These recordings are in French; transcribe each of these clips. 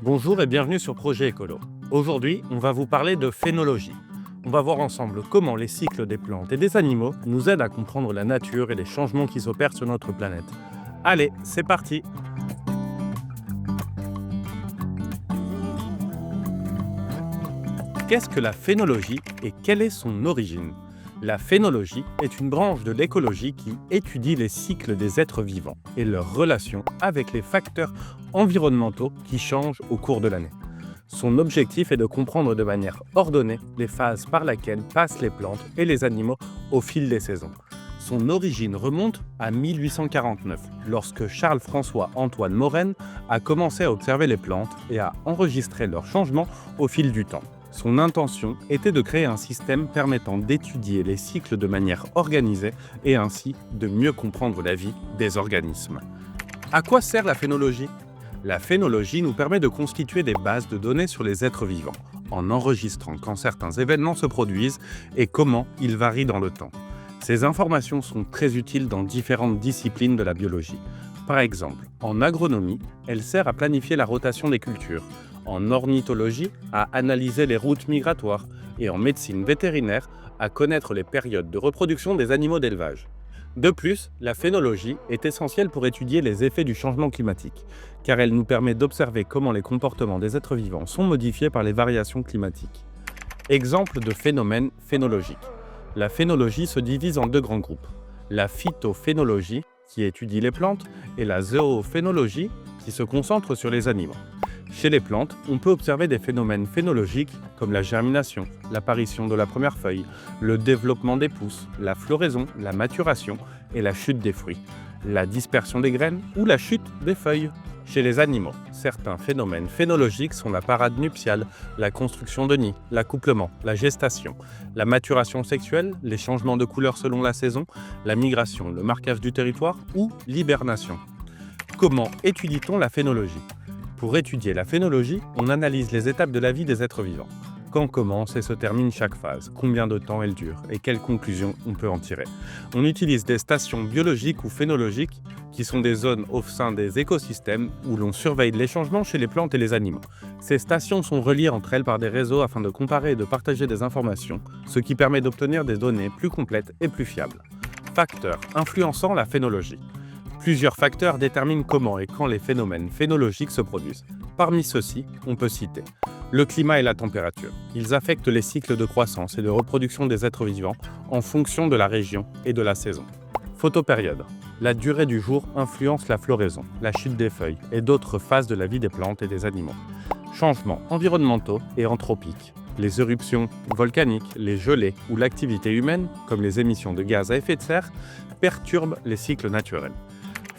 Bonjour et bienvenue sur Projet Écolo. Aujourd'hui, on va vous parler de phénologie. On va voir ensemble comment les cycles des plantes et des animaux nous aident à comprendre la nature et les changements qui s'opèrent sur notre planète. Allez, c'est parti! Qu'est-ce que la phénologie et quelle est son origine? La phénologie est une branche de l'écologie qui étudie les cycles des êtres vivants et leurs relations avec les facteurs environnementaux qui changent au cours de l'année. Son objectif est de comprendre de manière ordonnée les phases par lesquelles passent les plantes et les animaux au fil des saisons. Son origine remonte à 1849, lorsque Charles-François-Antoine Morel a commencé à observer les plantes et à enregistrer leurs changements au fil du temps. Son intention était de créer un système permettant d'étudier les cycles de manière organisée et ainsi de mieux comprendre la vie des organismes. À quoi sert la phénologie? La phénologie nous permet de constituer des bases de données sur les êtres vivants, en enregistrant quand certains événements se produisent et comment ils varient dans le temps. Ces informations sont très utiles dans différentes disciplines de la biologie. Par exemple, en agronomie, elle sert à planifier la rotation des cultures, en ornithologie, à analyser les routes migratoires, et en médecine vétérinaire, à connaître les périodes de reproduction des animaux d'élevage. De plus, la phénologie est essentielle pour étudier les effets du changement climatique, car elle nous permet d'observer comment les comportements des êtres vivants sont modifiés par les variations climatiques. Exemple de phénomène phénologique. La phénologie se divise en deux grands groupes. La phytophénologie, qui étudie les plantes, et la zoophénologie, qui se concentre sur les animaux. Chez les plantes, on peut observer des phénomènes phénologiques comme la germination, l'apparition de la première feuille, le développement des pousses, la floraison, la maturation et la chute des fruits, la dispersion des graines ou la chute des feuilles. Chez les animaux, certains phénomènes phénologiques sont la parade nuptiale, la construction de nids, l'accouplement, la gestation, la maturation sexuelle, les changements de couleur selon la saison, la migration, le marquage du territoire ou l'hibernation. Comment étudie-t-on la phénologie? Pour étudier la phénologie, on analyse les étapes de la vie des êtres vivants. Quand commence et se termine chaque phase, combien de temps elle dure et quelles conclusions on peut en tirer. On utilise des stations biologiques ou phénologiques qui sont des zones au sein des écosystèmes où l'on surveille les changements chez les plantes et les animaux. Ces stations sont reliées entre elles par des réseaux afin de comparer et de partager des informations, ce qui permet d'obtenir des données plus complètes et plus fiables. Facteurs influençant la phénologie. Plusieurs facteurs déterminent comment et quand les phénomènes phénologiques se produisent. Parmi ceux-ci, on peut citer le climat et la température. Ils affectent les cycles de croissance et de reproduction des êtres vivants en fonction de la région et de la saison. Photopériode. La durée du jour influence la floraison, la chute des feuilles et d'autres phases de la vie des plantes et des animaux. Changements environnementaux et anthropiques. Les éruptions volcaniques, les gelées ou l'activité humaine, comme les émissions de gaz à effet de serre, perturbent les cycles naturels.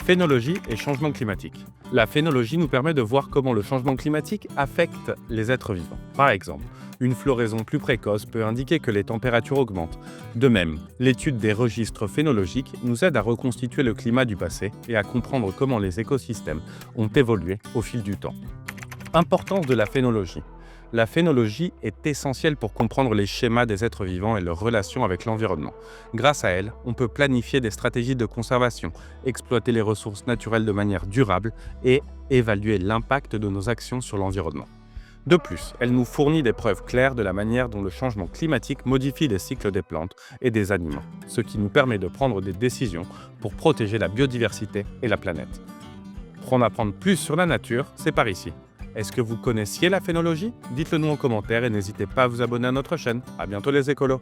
Phénologie et changement climatique. La phénologie nous permet de voir comment le changement climatique affecte les êtres vivants. Par exemple, une floraison plus précoce peut indiquer que les températures augmentent. De même, l'étude des registres phénologiques nous aide à reconstituer le climat du passé et à comprendre comment les écosystèmes ont évolué au fil du temps. Importance de la phénologie. La phénologie est essentielle pour comprendre les schémas des êtres vivants et leurs relations avec l'environnement. Grâce à elle, on peut planifier des stratégies de conservation, exploiter les ressources naturelles de manière durable et évaluer l'impact de nos actions sur l'environnement. De plus, elle nous fournit des preuves claires de la manière dont le changement climatique modifie les cycles des plantes et des animaux, ce qui nous permet de prendre des décisions pour protéger la biodiversité et la planète. Pour en apprendre plus sur la nature, c'est par ici. Est-ce que vous connaissiez la phénologie? Dites-le nous en commentaire et n'hésitez pas à vous abonner à notre chaîne. À bientôt les écolos!